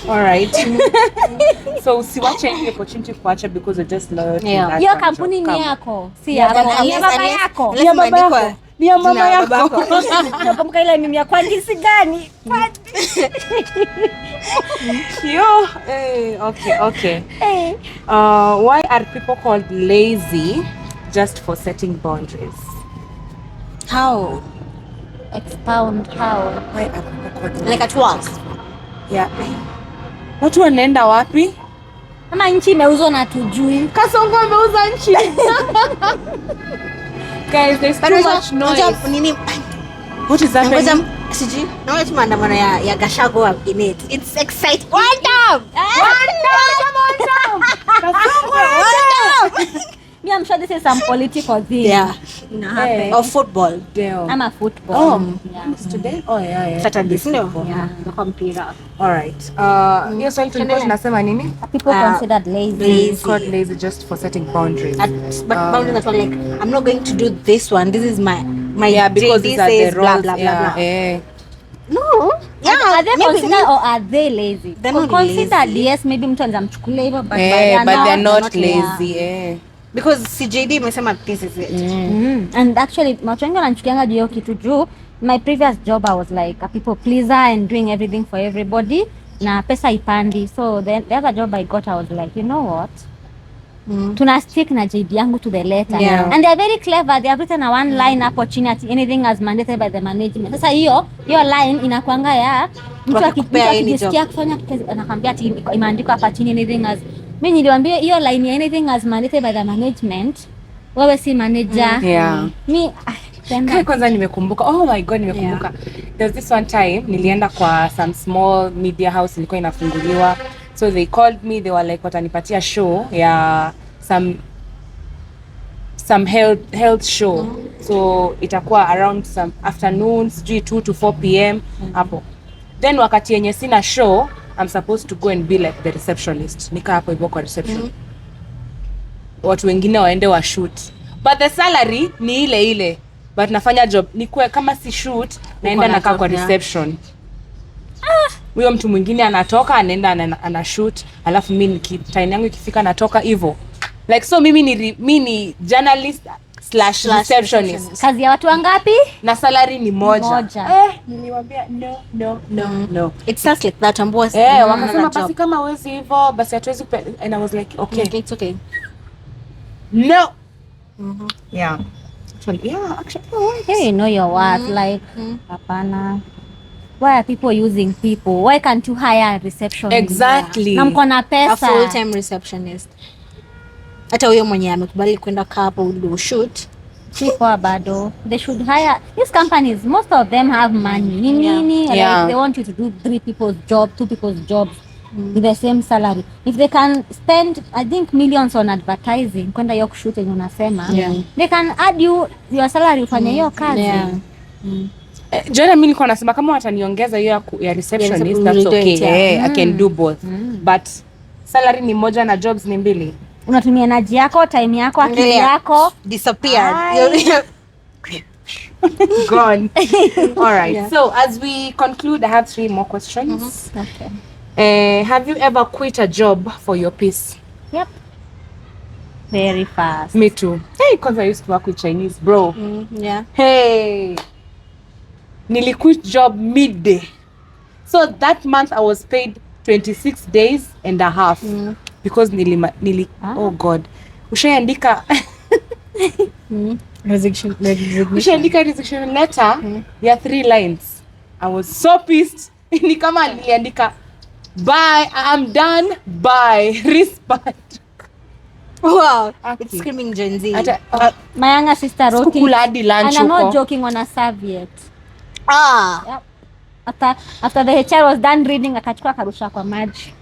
All right. So usiwache any opportunity kuacha because you just learned. Hiyo kampuni ni yako, si yako. Ni baba yako. Ni baba yako. Ni mama yako. Nakumbuka ile mimi ya kwa jinsi gani? Yo, okay. Why are people called lazy just for setting boundaries? How? Expound how? Why are people called Like at work? Yeah. Watu wanaenda wapi? Kama nchi imeuzwa na tujui. Kasongo ameuza nchi. Guys, there's too much noise. What is happening? Siji. Naona tu maandamano ya Gachagua in it. It's exciting. One down. Me, I'm sure this is some political thing. Yeah. Or football. Damn. I'm a football. It's today? Oh, yeah. Saturday, no? Yeah, the computer. All right. Hiyo swali tulikuwa tunasema nini? People considered lazy. Called lazy just for setting boundaries. But boundaries that were like, I'm not going to do this one. This is my because these are the roles. Blah, blah, blah, blah. No. Yeah, Are they considered or are they lazy? They're not considered, lazy. yes, maybe mtu anaweza mchukulia hivyo, but they're not lazy. Because CJD imesema this is it. And actually, watu wengi wananichukianga juu hiyo kitu juu. My previous job, I was like a people pleaser and doing everything for everybody. Na pesa ipandi. So the other job I got, I was like, you know what? Tuna stick na JD yangu to the letter. Yeah. And they are very clever. They have written a one line hapo chini ati anything as mandated by the management. Sasa hiyo line inakuanga ya mtu akijisikia kufanya anakuambia ati imeandikwa hapa chini anything as. Mimi niliwaambia hiyo line ya anything as mandated by the management. Wewe si manager. Yeah. Kwanza nimekumbuka. Oh my God, nimekumbuka. There was this one time nilienda kwa some small media house ilikuwa inafunguliwa. So they called me, they were like watanipatia show ya some health show. So itakuwa around some afternoons, 2 to 4 p.m. hapo. Then wakati yenye sina show, I'm supposed to go and be like the receptionist. Nika hapo hivyo kwa reception. Watu wengine waende wa shoot. But the salary ni ile. But nafanya job. Nikuwe kama si shoot, naenda nakaa kwa reception. Huyo mtu mwingine anatoka, anaenda ana shoot, alafu mimi time yangu ikifika natoka hivyo. Like so mimi ni journalist / receptionist. Kazi ya watu wangapi? Na salary ni moja. Niliwaambia no. It sounds like that ambao wakasema basi kama huwezi hivyo basi hatuwezi and I was like okay, it's okay. No. Yeah. Actually. Hey, you know your worth like hapana. Why are people using people? Why can't you hire a receptionist? Exactly. Na mko na pesa. A full-time receptionist. Hata huyo mwenye amekubali kwenda hapo do shoot. Chipo bado. They should hire these companies. Most of them have money. Nini? Like they want you to do 3 people's job, 2 people's jobs with the same salary. If they can spend, I think, millions on advertising, kwenda hiyo shoot yenye unasema, they can add you your salary ufanye hiyo kazi. Jana mimi nilikuwa nasema kama wataniongeza hiyo ya receptionist, that's okay. I can do both. But salary ni moja na jobs ni mbili. Unatumia energy yako, time yako, akili yako disappeared. Gone. All right. So as we conclude, I have 3 more questions. Okay. Have you ever quit a job for your peace? Yep. Very fast. Me too. Hey, because I used to work with Chinese, bro. Hey. Nili quit job midday. So that month I was paid 26 days and a half. Because oh God. Ushaandika resignation letter ya 3 lines. I was so pissed. Ni kama niliandika bye, I'm done, bye, respect. Wow, it's screaming Gen Z. My younger sister wrote it, and I'm not joking, on a serviette. Yep. After the HR was done reading, akachukua karusha kwa maji.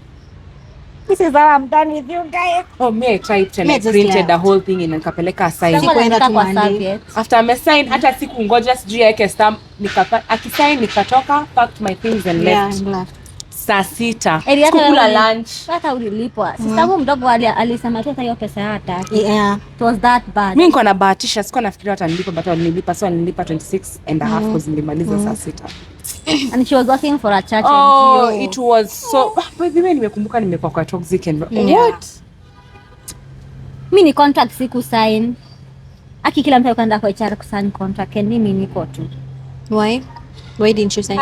This is how I'm done with you guys. Oh, me I typed and I printed the whole thing and nikapeleka assign. After I signed, hata siku ngoja sijui yake stamp, akisign nikatoka, packed my things and left. saa 6 Eri hata kukula wewe lunch. hata ulilipwa. Sistangu mdogo alisema tu hata hiyo pesa hataki. Yeah. It was that bad. Mimi niko na bahatisha, sikuwa nafikiria watanilipa, but walinilipa, so walinilipa 26 and a half because nilimaliza saa 6. And she was working for a church Oh, NGO. it was so by the way nimekumbuka nimekuwa kwa toxic and Yeah. what? Mimi ni contract siku sign. Aki kila mtu akaenda kwa HR kusign contract and mimi niko tu. Why? Why didn't you say?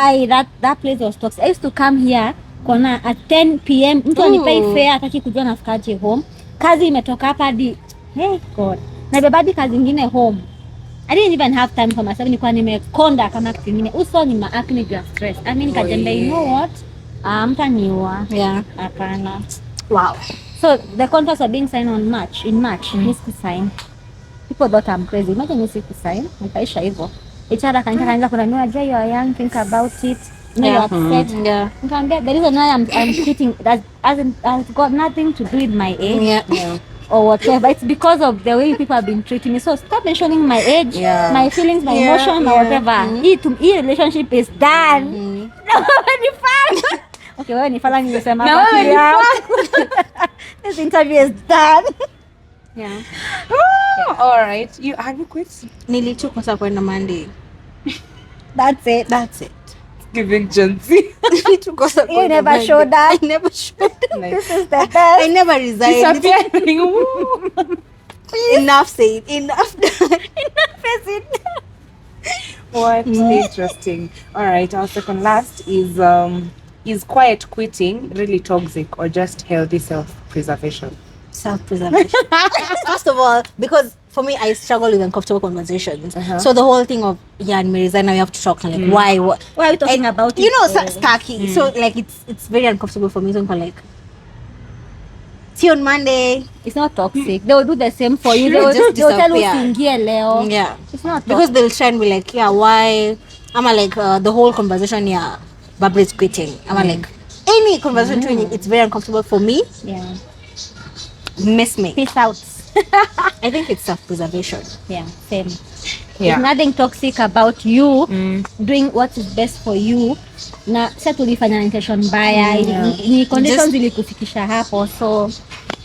That place was toxic. I used to come here kona at 10 p.m. Mtu anipay fare hataki kujua nafikaje home. Kazi imetoka hapa hadi hey God. Na bebadi kazi nyingine home. I didn't even have time for myself. Nilikuwa nimekonda kama kitu kingine. Uso ni acne ya stress. I mean kajembe, you know what? Mtaniua. Yeah. Hapana. Wow. So the contracts are being signed in March. Miss to sign. People thought I'm crazy. Imagine miss to sign. Nikaisha hivyo. HR akaanza kunaniambia, "Jay, you are young, think about it." No, you're upset. Yeah. Nikamwambia, the reason why I'm quitting that has got nothing to do with my age. Yeah. Or whatever. It's because of the way people have been treating me. So stop mentioning my age, Yeah. my feelings, my emotion, or whatever. Hii relationship is done. Na wewe ni fala. Okay, wewe ni fala ningesema Na hapa wewe ni pia. This interview is done. Yeah. All right. Have you quit? Nilitukosa kwenda Monday. That's it. That's it. Giving Gen Z. Nilitukosa You kwenda never Monday. showed up. I never showed up. Like, This is the I best. never resigned. disappearing. Woo. Enough said. Enough done. Face it. What interesting. All right, our second last is quiet quitting really toxic or just healthy self-preservation? Self-preservation. First of all, because for me, I struggle with uncomfortable conversations. So the whole thing of and Marisa, now we have to talk like why, what? Why are you talking about You it? know, starky. So like it's very uncomfortable for me. So I'm like, see you on Monday. It's not toxic. They will do the same for you. They will Just they'll tell you disappear. usiingie leo. Yeah. It's not Because toxic. they'll try and be like, yeah, why? I'm like the whole conversation, yeah, Barbara's quitting. I'm like any conversation, it's very uncomfortable for me. Yeah. Miss me. Peace out. I think it's self-preservation. Yeah, same. Yeah. There's nothing toxic about you doing what is best for you. Na sasa tulifanya intention mbaya, ni conditions zilikufikisha hapo. So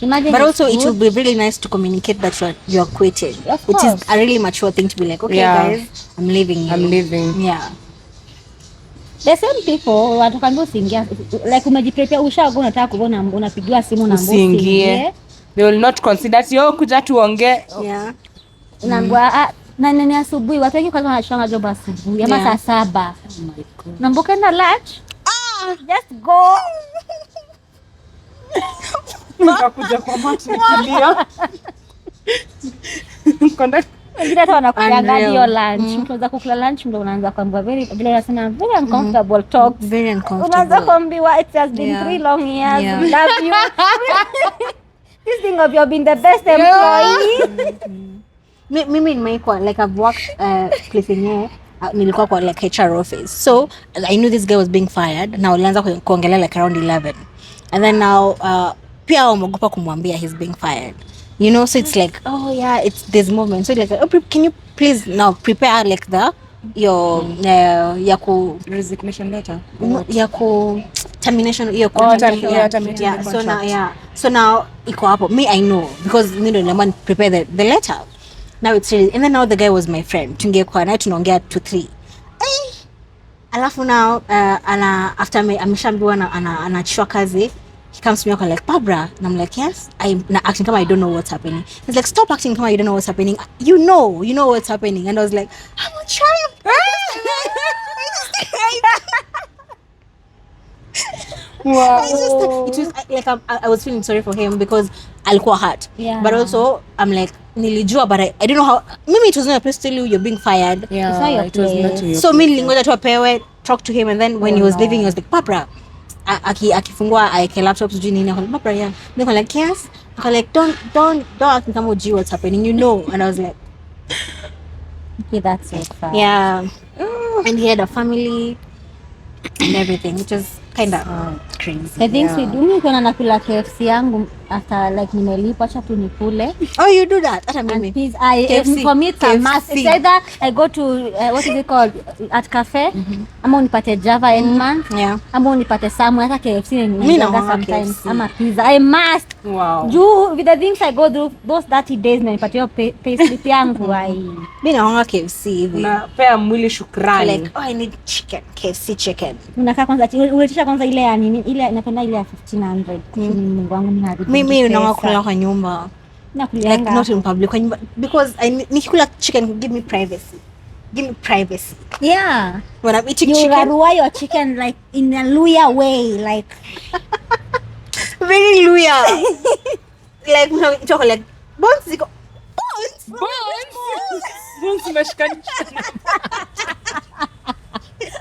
imagine. But also, it's it good. would be really nice to communicate that you're quitting, Of which is course. a really mature thing to be like, okay, Yeah. guys, I'm leaving you. I'm leaving. Yeah. The same people watakwambia usiingia, like umejiprepare, ushago unataka kuona, unapigiwa simu na Usiingie. They will not consider yo kuja tuongee. Yeah. unaambiwa na nani asubuhi. Watu wengi kwanza wanashanga job asubuhi ama Yeah. saa 7. Unaambiwa na lunch. Just go. Nikakuja kwa macho kilia. Conduct. Wengine hata wanakuanga Unreal. hiyo lunch. Mkianza kukula lunch ndio unaanza kuambiwa vile unasema very uncomfortable talk. Very Unaanza uncomfortable. kuambiwa it has been Yeah. 3 long years. Yeah. We love you. This thing of you being the best employee. Mimi nimeikuwa like I've worked place yenyewe nilikuwa kwa like HR office, so I knew this guy was being fired. Now alianza kuongelea like around 11, and then now pia wameogopa kumwambia he's being fired, you know, so it's like, oh yeah, it's this movement. So like, oh, can you please now prepare like your ya ku Resignation letter. ya ku termination hiyo termination yeah, the yeah. So now contract. so now iko hapo, me I know because mimi ndo niliamua prepare the letter. Now it's really, and then now the guy was my friend, tungekuwa naye tunaongea 2-3 alafu now after me ameshaambiwa anachua kazi, he comes to me like, Barbara, and I'm like, yes, I'm acting kama I don't know what's happening. He's like, stop acting kama you don't know what's happening, you know what's happening. And I was like, I'm a child. Wow. It was like I was feeling sorry for him because alikuwa hurt. Yeah. But also I'm like, nilijua, but I don't know how. Maybe it was not a place to tell you you're being fired. Yeah, It's not your it was place. not your So place. mi nilingoja tu apewe, talk to him, and then when he was leaving he was like, Barbara, akifungua aike laptop sijui nini, akala Barbara, yeah. Then I'm like, yes. I'm like, don't act kama ujui what's happening, you know. And I was like, Okay, that's so far. yeah. And he had a family and everything, which was kinda crazy. I think we do. Mimi kuna nakula KFC yangu after like nimelipa, acha tu nikule. Oh, you do that? Hata And mimi. please, KFC, for me it's a must. It's either I go to what is it called at cafe, ama unipate Java Endman, Yeah. ama unipate somewhere hata KFC Mimi naenda naona sometimes, KFC. ama pizza. I must. Wow. Juu with the things I go through those 30 days na nipatia pay slip yangu ai. Mimi naona KFC hivi. Unapea mwili shukrani. Like, oh, I need chicken, KFC chicken. Unakaa kwanza uletisha kwanza ile ya nini? Ile napenda ile ya 1500. Mungu wangu mimi hadi. Mimi naona kula kwa nyumba. Like Nakulianga. not in public kwa nyumba because nikikula chicken give me privacy. Give me privacy. Yeah. When I'm eating You chicken, rarua your chicken like in a Luya way, like very Luya. Like we talk like bones ziko bones. Bones imeshikanisha.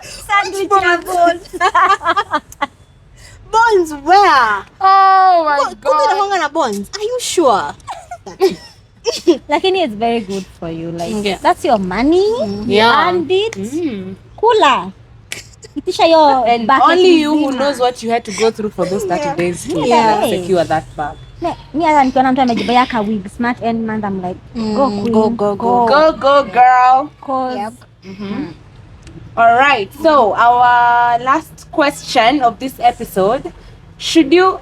sandwich ya bones. Bones where? Oh my Kumbe god. nakuanga na bones. Are you sure? Lakini it's very good for you, like Yeah. that's your money. Yeah. You earned it. Mm. Kula. Itisha your And bucket only you who mzima. knows what you had to go through for those 30 days to Yeah. secure that bag. Mi hata nikiona mtu amejibaya ka wig smart end man, I'm like go queen, go, go, go. Go, go, girl. Cause Yep. All right. So our last question of this episode, should you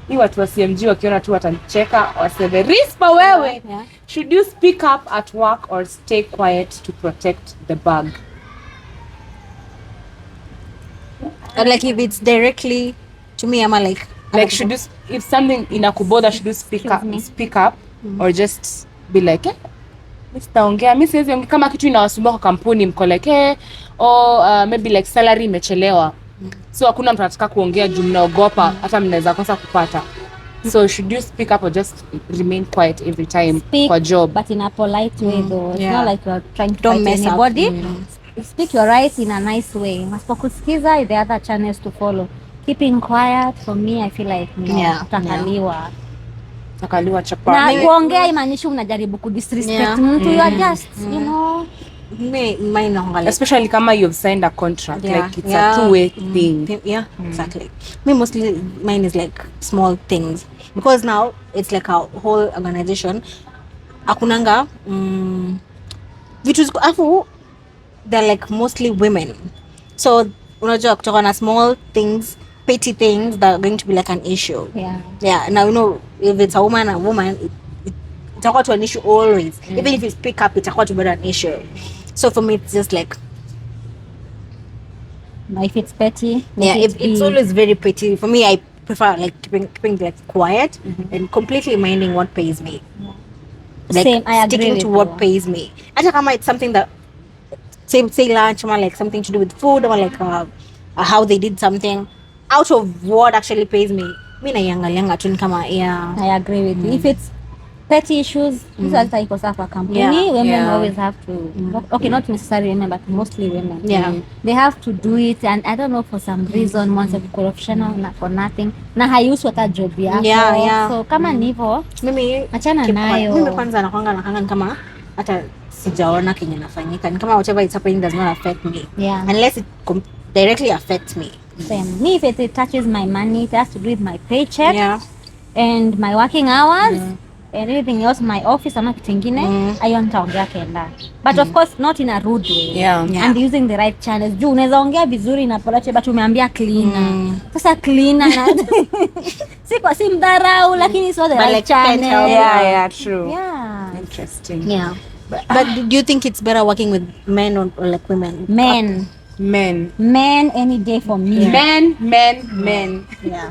ni watu wa CMG wakiona tu watanicheka waseme Rispa wewe, Yeah. should you speak up at work or stay quiet to protect the bag? Like if it's directly to me, I'm like Should you, if something inakubother, should you speak up or just be like mimi sitaongea, mimi siwezi ongea kama kitu inawasumbua kwa kampuni, mko like maybe like salary imechelewa, so hakuna mtu anataka kuongea juu mnaogopa hata mnaweza kosa kupata. So should you speak up or just remain quiet every time speak, for job? but in a polite way though. It's Yeah. not like you're trying to Don't fight mess up. anybody. Speak your rights in a nice way. Wasipokusikiza, the other channels to follow. Keeping quiet for me, I feel like Yeah, utakaliwa. Nakaliwa chapa. Na kuongea imaanishi unajaribu kudisrespect Yeah. mtu. You are just, you know. mine naonga like Especially kama you've signed a contract, Yeah, like it's yeah. a two-way thing. Yeah, exactly. Me mostly mine is like small things because now it's like a whole organization. Akunanga vitu ziko afu they're like mostly women. So unajua kutoka na small things, petty things that are going to be like an issue. Yeah. Now you know if it's a woman, itakuwa to an issue always. Even if you speak up, itakuwa to be an issue. So for me it's just like If it's petty, yeah, let it it's be. always very pretty. For me, I prefer like keeping like quiet and completely minding what pays me. Like Same, I agree sticking with to what you. pays me. Hata kama it's something that say lunch or like something to do with food or like how they did something out of what actually pays me. Mi naiangalianga tu ni kama yeah. I agree with you. If it's petty issues, hizo hazita iko sawa kwa kampuni. Yeah. Women Yeah. always have to, okay, not necessarily women, but mostly women. Yeah. They have to do it, and I don't know, for some reason, once a professional na for nothing. Na haihusu hata job yako. Yeah. So kama ni hivyo, Mimi achana keep nayo. quiet. Mimi kwanza nakanga ni kama hata sijaona kenye nafanyika. Ni kama whatever is happening does not affect me. Yeah. Unless it directly affects me. Same. Me, if it touches my money, it has to do with my paycheck Yeah. and my working hours. And anything else, my office ama kitu ingine, ayo nitaongea kenda. But of course not in a rude way. Yeah. And using the right channels. Juu unaweza ongea vizuri na polite but umeambia cleaner. Sasa cleaner na si mdharau lakini so the But right like can't channel. help. Yeah, true. Yeah. Interesting. Yeah. But do you think it's better working with men or like women? Men any day for me. Men. Yeah.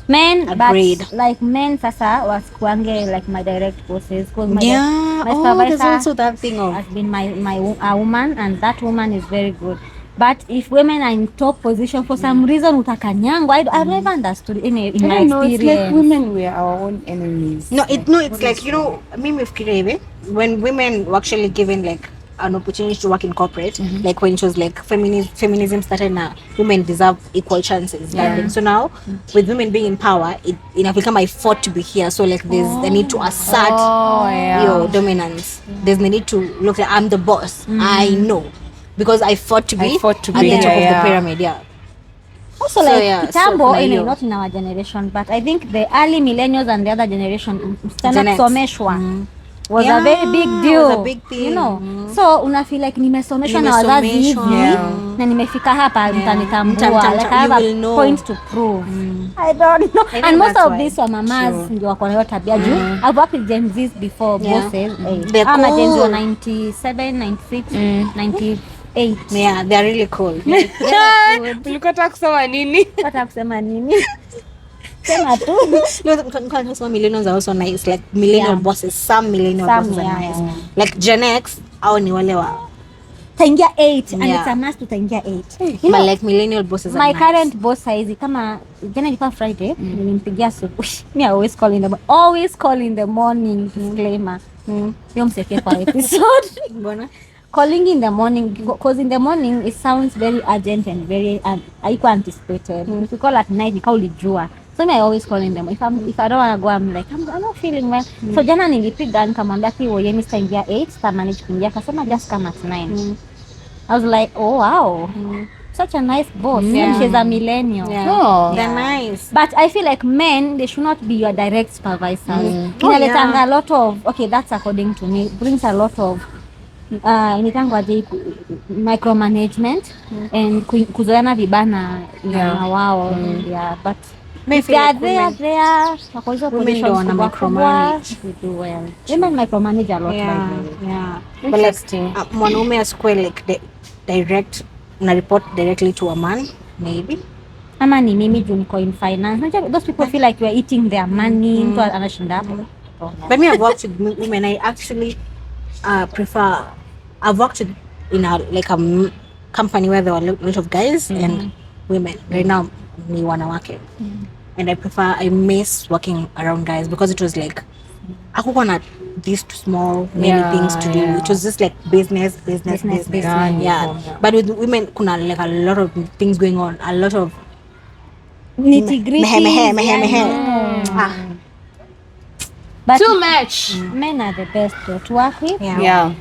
Men, Agreed. but like men sasa wasikuange like my direct bosses. Cause my Yeah. my Oh, there's supervisor also that thing of has been a woman, and that woman is very good. But if women are in top position for some reason utakanyangwa, I've never understood in my experience. It's like women were our own enemies. it's like, you know, mimi fikiria hivi when women were actually given like an opportunity to work in corporate, like when it was like feminism started now, women deserve equal chances. Yeah. So now with women being in power, it become I fought to be here. So like there's the need to assert your dominance. There's the need to look like I'm the boss. I know because I fought to be I fought to at be the top here, of the yeah. pyramid. Yeah. Also, So, like yeah, kitambo, so kuna hiyo. not in our generation, but I think the early millennials and the other generation, msichana Gen X. kusomeshwa was Yeah, a very big deal. was a big thing. You know, so una feel like nimesomeshwa na wazazi hivi na nimefika hapa mtanitambua, like I have a point to prove. I don't know. And most of these are mamas ndio wako na hiyo tabia juu. I've worked with Gen Zs before, bosses. I'm a Gen Z 97, 96, 98. Yeah, they're really cool. Ulikuwa unataka kusema nini? Hata kusema nini? Sema tu. No, some millennials are also nice. Like millennial bosses, some millennial bosses are nice. Like Gen X, au ni wale wa taingia 8 and it's a must to taingia 8. But like millennial bosses my are nice. current boss saizi kama jana ilikuwa Friday, nilimpigia asubuhi. Me I always call in the morning, disclaimer. Yo mseke kwa episode. Mbona? Calling in the morning because in the morning it sounds very urgent and very haikuwa anticipated. If you call at night nika ulijua. So me I always call in them. If I don't want to go, I'm like I'm not feeling well. So jana nilipiga nikamwambia ki wewe mimi sitaingia 8, sita manage kuingia, akasema just come at 9. I was like, oh wow. Such a nice boss. She's a millennial. They're nice. But I feel like men, they should not be your direct supervisors. Inaletanga a lot of, okay, that's according to me, brings a lot of initangwa micromanagement and kuzoeana vibana na wao. But if they are there, wako hizo positions wana micromanage. Women micromanage a lot. But like mwanaume asikwe like direct na report directly to a man maybe. Ama ni mimi juu niko in finance. Those people feel like you are eating their money. Mtu anashinda hapo. But me, I've worked with women. I actually prefer. I've worked in a company where there were a lot of guys and women. Right now, ni wanawake, and I miss working around guys because it was like hakukuwa na these small many things to do. It was just like business. But with women, kuna like a lot of things going on. A lot of nitty-gritty. But too much. Men are the best to work with. Yeah.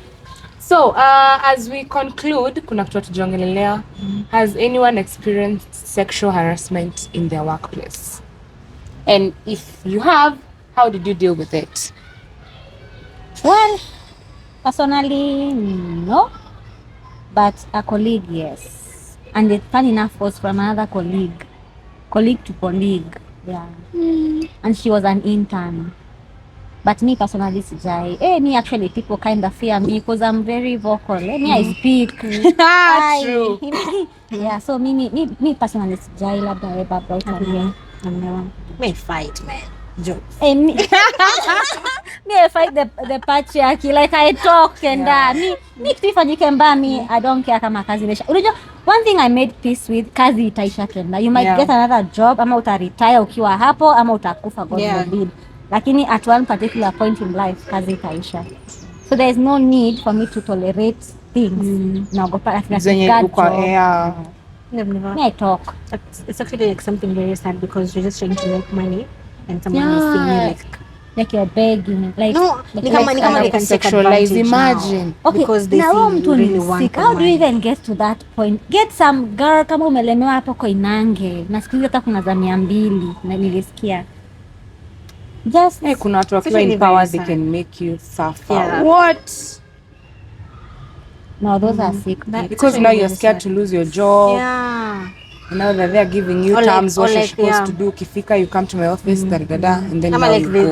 So, as we conclude, kuna kitu tujongelelea, has anyone experienced sexual harassment in their workplace? And if you have, how did you deal with it? Well, personally, no. But a colleague, yes. And it's fun enough was from another colleague to colleague. Yeah. And she was an intern. But me personally, sijai. Me actually people kind of fear me because I'm very vocal. Me I speak. True. Yeah, so me personally sijai labda wewe baba utaambia. Me fight, man. Joke. Me I fight the patriarchy. Like I talk and me kifanyike mbaya me I don't care kama kazi imesha. Unajua one thing I made peace with, kazi itaisha tena. You might get another job ama uta-retire ukiwa hapo ama utakufa God forbid. Lakini at one particular point in life kazi itaisha. So there is no need for me to tolerate things. Naogopa Never. I talk. It's actually like something very sad because you're just trying to make money and someone is seeing you like you're begging. Like no, they can sexualize. Imagine. Okay, because they really want. How do you even get to that point? Get some girl kama umelemewa hapo Koinange. Nasikia hata kuna za 200 na nilisikia. Just kuna watu wakiwa in power they can make you suffer. What? No, those are sick. Because now you're scared to lose your job. Now that they're giving you terms what you're supposed to do. Kifika, you come to my office, and then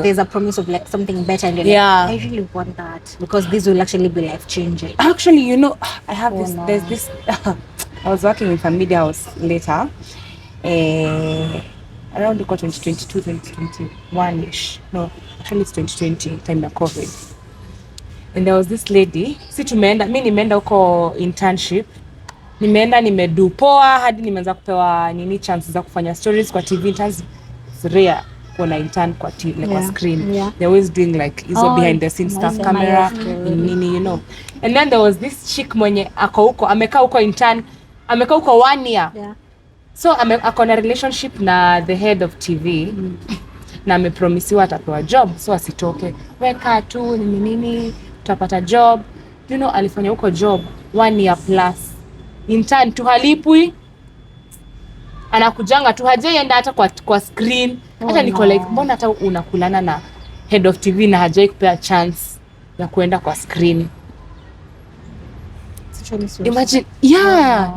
there's a promise of like something better. And I really want that because this will actually be life changing. Actually, I have this. There's this. I was working with a media house later. Around 2022, 2021-ish. No, actually it's 2020, time of COVID. And there was this lady. Mi nimeenda huko internship. Nimedu poa hadi nimeanza kupewa chance za kufanya stories kwa TV. Interns it's rare kuna intern kwa TV like kwa screen. They're always doing like iso behind the scenes stuff, camera nini, And then there was this chick mwenye ako huko amekaa huko intern, amekaa huko 1 year. So ako na relationship na the head of TV na amepromisiwa atapewa job so asitoke. Weka tu nini tutapata job. Alifanya huko job 1 year plus. Intern tu halipwi. anakujanga tu, hajaienda hata kwa screen. Hata niko like, mbona hata unakulana na head of TV na hajai kupea chance ya kuenda kwa screen. Imagine,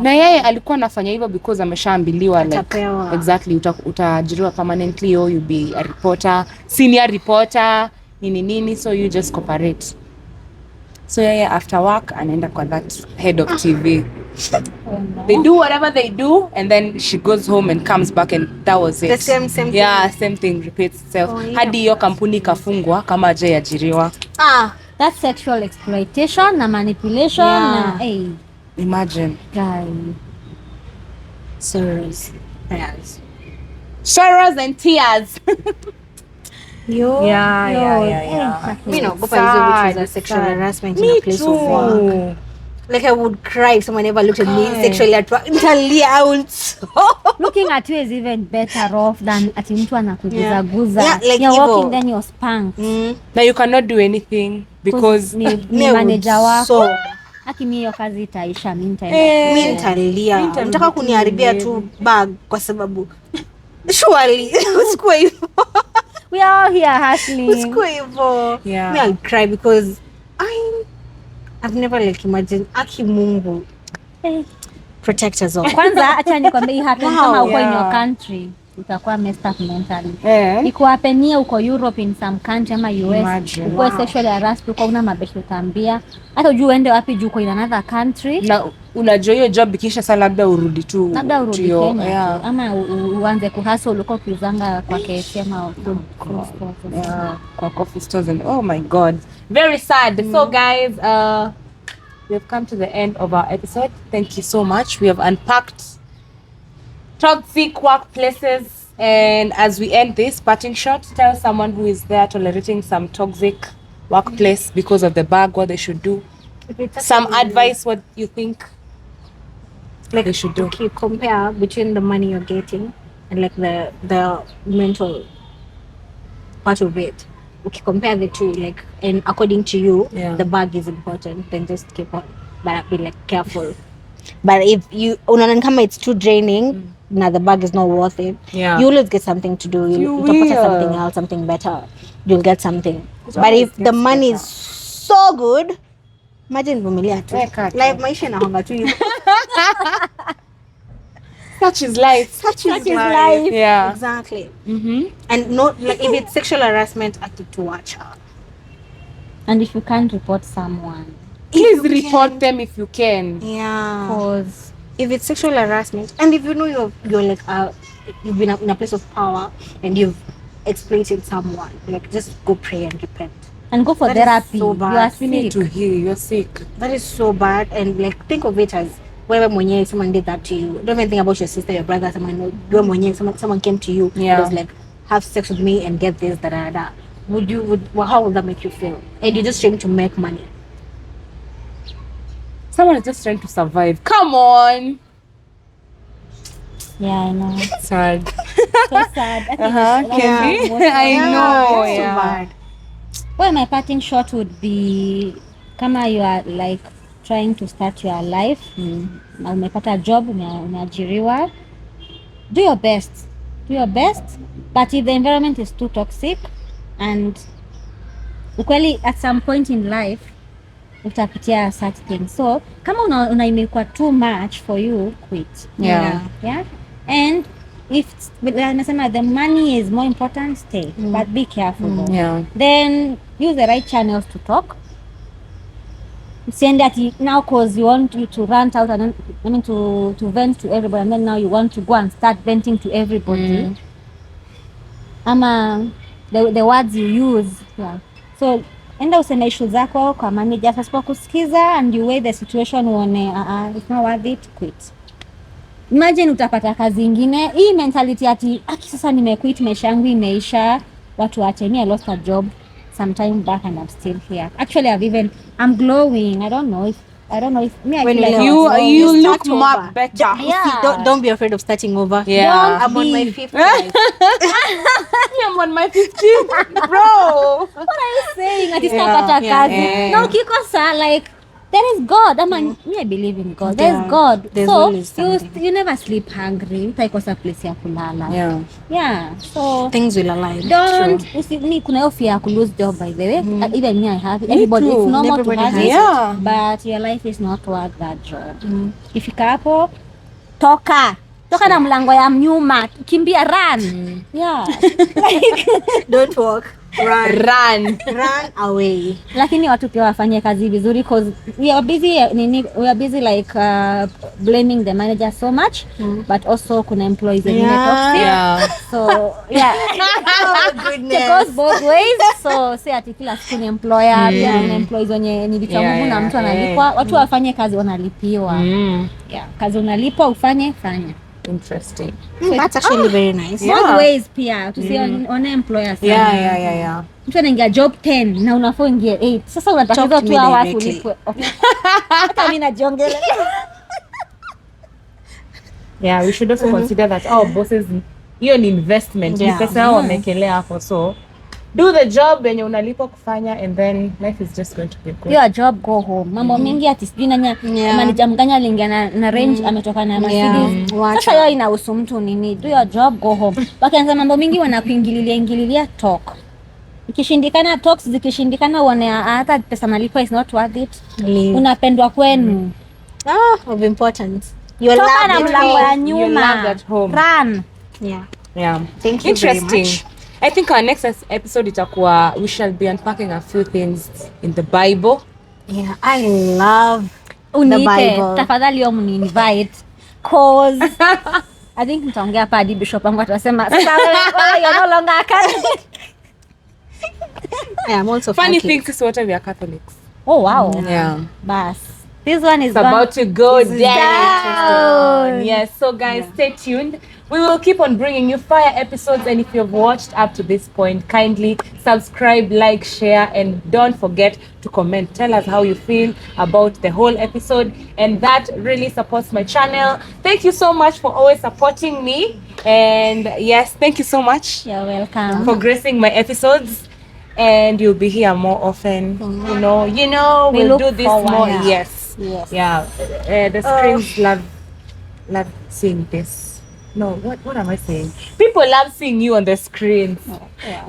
na yeye alikuwa anafanya hivyo because ameshaambiliwa like exactly utaajiriwa permanently, or you be a reporter, senior reporter, nini, so you just cooperate. So yeye after work anaenda kwa that head of TV. They do whatever they do, and then she goes home and comes back, and that was it. The same thing. Same thing repeats itself. Hadi hiyo kampuni ikafungwa kama hajaiajiriwa. That's sexual exploitation na manipulation na imagine. Sorrows and tears. Yeah. Me no go for hizo sexual harassment in a place of work. Like I would cry if someone ever looked at me sexually out. Looking at you is even better off than ati mtu anakuguza. Like you're walking then you're spanked. Now you cannot do anything because ni manager wako. Haki mimi hiyo kazi itaisha, mimi nitalia. Nataka kuniharibia tu bag kwa sababu surely usikue hivyo. We are all here hustling. Usikue hivyo. Me I'll cry because I've never like imagined aki Mungu protect us all. Kwanza acha nikwambie hii happen kama uko in your country utakuwa messed up mentally. Iko hapenia uko Europe in some country ama US uko sexually harassed, uko una mabesho utaambia hata ujue uende wapi juu uko in another country na unajua hiyo job ikisha sasa labda urudi Kenya ama uanze kuhustle uko kuzanga kwa KFC ama kwa coffee stores and oh my god, very sad. So guys, we have come to the end of our episode. Thank you so much. We have unpacked toxic workplaces, and as we end this parting shot, tell someone who is there tolerating some toxic workplace because of the bag what they should do. Some advice what you think like they should do. Okay, compare between the money you're getting and like the mental part of it. Okay, compare the two, like, and according to you, the bag is important, then just keep on, but be like careful. But if you unaona it's too draining, now the bag is not worth it. You always get something to do. You'll something else, something better. You'll get something. But if the money is so good, imagine vumilia tu. Life maisha inahonga tu. Such is life. Such is life. Yeah. Exactly. And not like if it's sexual harassment, I have to watch her. And if you can't report someone, please report them if you can. Yeah. Because if it's sexual harassment, and if you know you're like you've been in a place of power and you've exploited someone, like just go pray and repent. And go for therapy. So you are sick. To heal, you're sick. That is so bad. And like think of it as whenever someone did that to you. Don't even think about your sister, your brother, someone came to you. It was like, have sex with me and get this, da. How would that make you feel? And you're just trying to make money. Someone is just trying to survive. Come on. Yeah, I know. Sad. So sad. I know. So bad. Well, my parting shot would be, kama you are like trying to start your life, na umepata job, umeajiriwa, do your best. But if the environment is too toxic, and ukweli at some point in life utapitia such things. So kama imekuwa too much for you, quit. Yeah. And if the money is more important, stay. But be careful. Then use the right channels to talk. Saying that now because you want you to rant out and to vent to everybody, and then now you want to go and start venting to everybody. Ama the words you use. So enda useme issue zako kwa manager, asipo kusikiza and you weigh the situation uone it's not worth it, quit. Imagine utapata kazi ingine. Hii mentality ati sasa nimequit, maisha yangu imeisha, watu waache. Me I lost a job some time back and I'm still here. Actually I'm glowing. I don't know if me I when feel like you look much better. Don't be afraid of starting over. I'm on my 5th life. I'm on my 15th, bro. What are you saying? Ati sitapata kazi. No, ukikosa like there is God. Me, I believe in God. There's Yeah. God. There's So always something. you never sleep hungry. Utaikosa place ya kulala. Yeah. So Things will align. don't True. me kuna hiyo fear ya lose job by the way. Even me I have it. Everybody too. it's normal Everybody to have has it. it. Yeah. But your life is not worth that job. Ifika hapo toka na mlango ya nyuma, kimbia, run. Yeah. Don't walk. Run. Run away. Lakini watu pia wafanye kazi vizuri cause we are busy like blaming the manager so much but also kuna employees wengine toxic. Yeah. So yeah. Oh goodness. It goes both ways. So say ati kila siku ni employer pia na employees wenye ni vitu Mungu na mtu analipwa. Watu wafanye kazi wanalipiwa. Yeah, kazi unalipwa ufanye, fanya. Interesting. That's actually very nice. Both ways pia tusione employers sana. Yeah. Mtu anaingia job 10 na unafaa ingie 8. Sasa unataka Talk to hizo me 2 hours directly. ulipwe. Okay. Hata mimi najiongelea. Yeah, we should also consider that our bosses, hiyo ni investment. Ni Yeah. pesa yao wamekelea hapo. So do the job yenye unalipa kufanya and then life is just going to be good. Your job, go home. Mambo mingi ati sijui nanya manager mganya aliingia na range ametoka na Mercedes. Wacha. Sasa hiyo inahusu mtu nini? Do your job, go home. Wakianza mambo mingi wanakuingililia talk. Ikishindikana talks, zikishindikana uone hata pesa malipo is not worth it. Unapendwa kwenu. Of importance. You Toka na love mlango ya it. You loved nyuma. at home. Run. Yeah. Thank you Interesting. very much. I think our next episode itakuwa we shall be unpacking a few things in the Bible. Yeah, I love Unite. Bible. Tafadhali yo mni-invite. Cause I think nitaongea pa hadi bishop wangu atasema sasa you're no longer a Catholic. I am also Funny Catholic. thing is what we are Catholics. Oh wow. Yeah. Bas. This one is It's about to go down. down. Yes, so guys, stay tuned. We will keep on bringing you fire episodes, and if you've watched up to this point, kindly subscribe, like, share, and don't forget to comment. Tell us how you feel about the whole episode, and that really supports my channel. Thank you so much for always supporting me, and yes, thank you so much You're welcome. for gracing my episodes. And you'll be here more often. You know, We we'll look do this forward. more. Yeah. Yes. Yes. Yeah. The screens love seeing this. No, what am I saying? People love seeing you on the screens.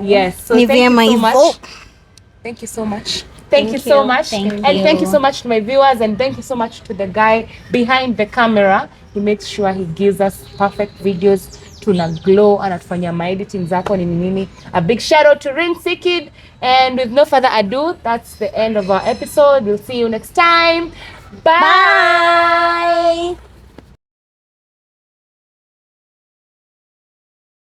Yes. So thank you so much. Thank you so much. Thank you so much. Thank you so much to my viewers, and thank you so much to the guy behind the camera. He makes sure he gives us perfect videos. Tuna glow, anatufanyia my editing zako nini. A big shout out to Rincy Kid, and with no further ado, that's the end of our episode. We'll see you next time. Bye.